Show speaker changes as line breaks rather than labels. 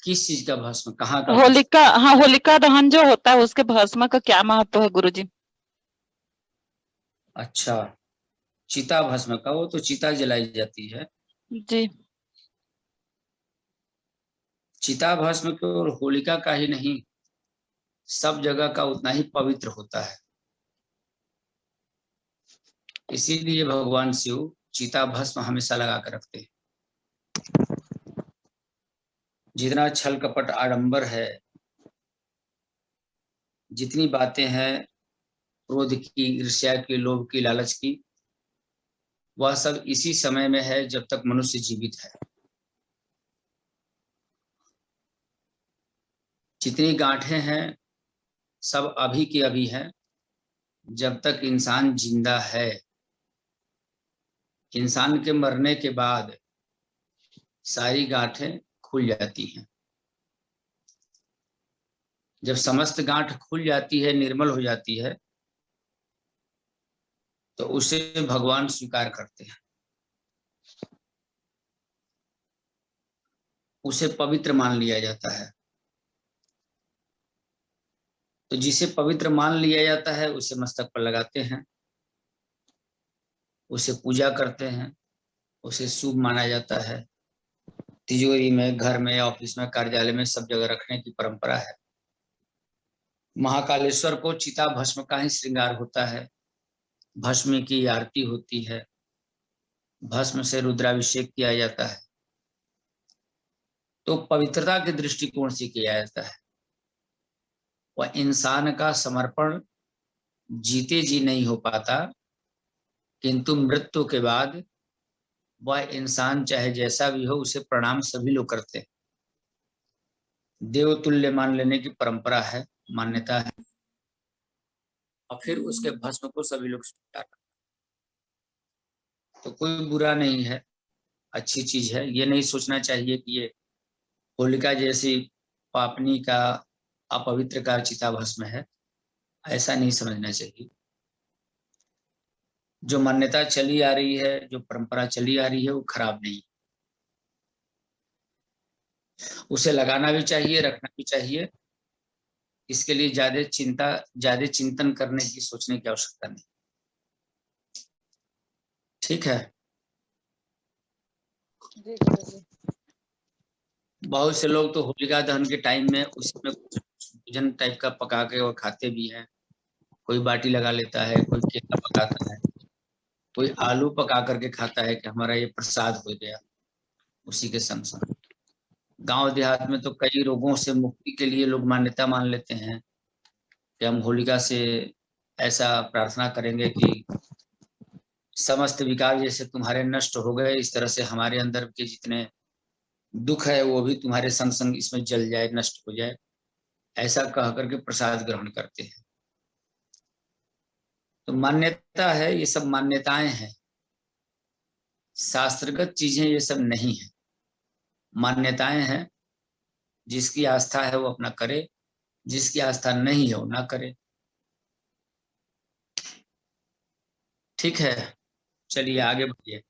किस चीज का भस्म, कहाँ का भस्म?
होलिका, हाँ होलिका दहन जो होता है उसके भस्म का क्या महत्व है गुरुजी?
अच्छा, चिता भस्म का, वो तो चिता जलाई जाती है।
जी।
चिता भस्म केवल होलिका का ही नहीं, सब जगह का उतना ही पवित्र होता है। इसीलिए भगवान शिव चिता भस्म हमेशा लगा कर रखते हैं। जितना छल कपट आडंबर है, जितनी बातें हैं क्रोध की, ईर्ष्या की, लोभ की, लालच की, वह सब इसी समय में है जब तक मनुष्य जीवित है। जितनी गांठें हैं सब अभी की अभी हैं। जब तक इंसान जिंदा है, इंसान के मरने के बाद सारी गांठें खुल जाती हैं। जब समस्त गांठ खुल जाती है, निर्मल हो जाती है, तो उसे भगवान स्वीकार करते हैं, उसे पवित्र मान लिया जाता है। तो जिसे पवित्र मान लिया जाता है उसे मस्तक पर लगाते हैं, उसे पूजा करते हैं, उसे शुभ माना जाता है। तिजोरी में, घर में, ऑफिस में, कार्यालय में, सब जगह रखने की परंपरा है। महाकालेश्वर को चिता भस्म का ही श्रृंगार होता है, भस्म की आरती होती है, भस्म से रुद्राभिषेक किया जाता है। तो पवित्रता के दृष्टिकोण से किया जाता है। वह इंसान का समर्पण जीते जी नहीं हो पाता, किंतु मृत्यु के बाद वह इंसान चाहे जैसा भी हो उसे प्रणाम सभी लोग करते हैं। देवतुल्य मान लेने की परंपरा है, मान्यता है। और फिर उसके भस्म को सभी लोग स्वीकार। तो कोई बुरा नहीं है, अच्छी चीज है। ये नहीं सोचना चाहिए कि ये होलिका जैसी पापनी का, अपवित्र का चिता भस्म है, ऐसा नहीं समझना चाहिए। जो मान्यता चली आ रही है, जो परंपरा चली आ रही है, वो खराब नहीं। उसे लगाना भी चाहिए, रखना भी चाहिए। इसके लिए ज्यादा चिंता, ज्यादा चिंतन करने की, सोचने की आवश्यकता नहीं। ठीक है।
जी गुरुजी।
बहुत से लोग तो होलिका दहन के टाइम में उसमें कुछ भोजन टाइप का पका के और खाते भी हैं। कोई बाटी लगा लेता है, कोई केला पकाता है, कोई आलू पका करके खाता है कि हमारा ये प्रसाद हो गया। उसी के संग संग गांव देहात में तो कई रोगों से मुक्ति के लिए लोग मान्यता मान लेते हैं कि हम होलिका से ऐसा प्रार्थना करेंगे कि समस्त विकार जैसे तुम्हारे नष्ट हो गए, इस तरह से हमारे अंदर के जितने दुख है वो भी तुम्हारे संग संग इसमें जल जाए, नष्ट हो जाए। ऐसा कह करके प्रसाद ग्रहण करते हैं। तो मान्यता है, ये सब मान्यताएं हैं, शास्त्रगत चीजें ये सब नहीं है। मान्यताएं हैं। जिसकी आस्था है वो अपना करे, जिसकी आस्था नहीं है वो ना करे। ठीक है, चलिए आगे बढ़िए।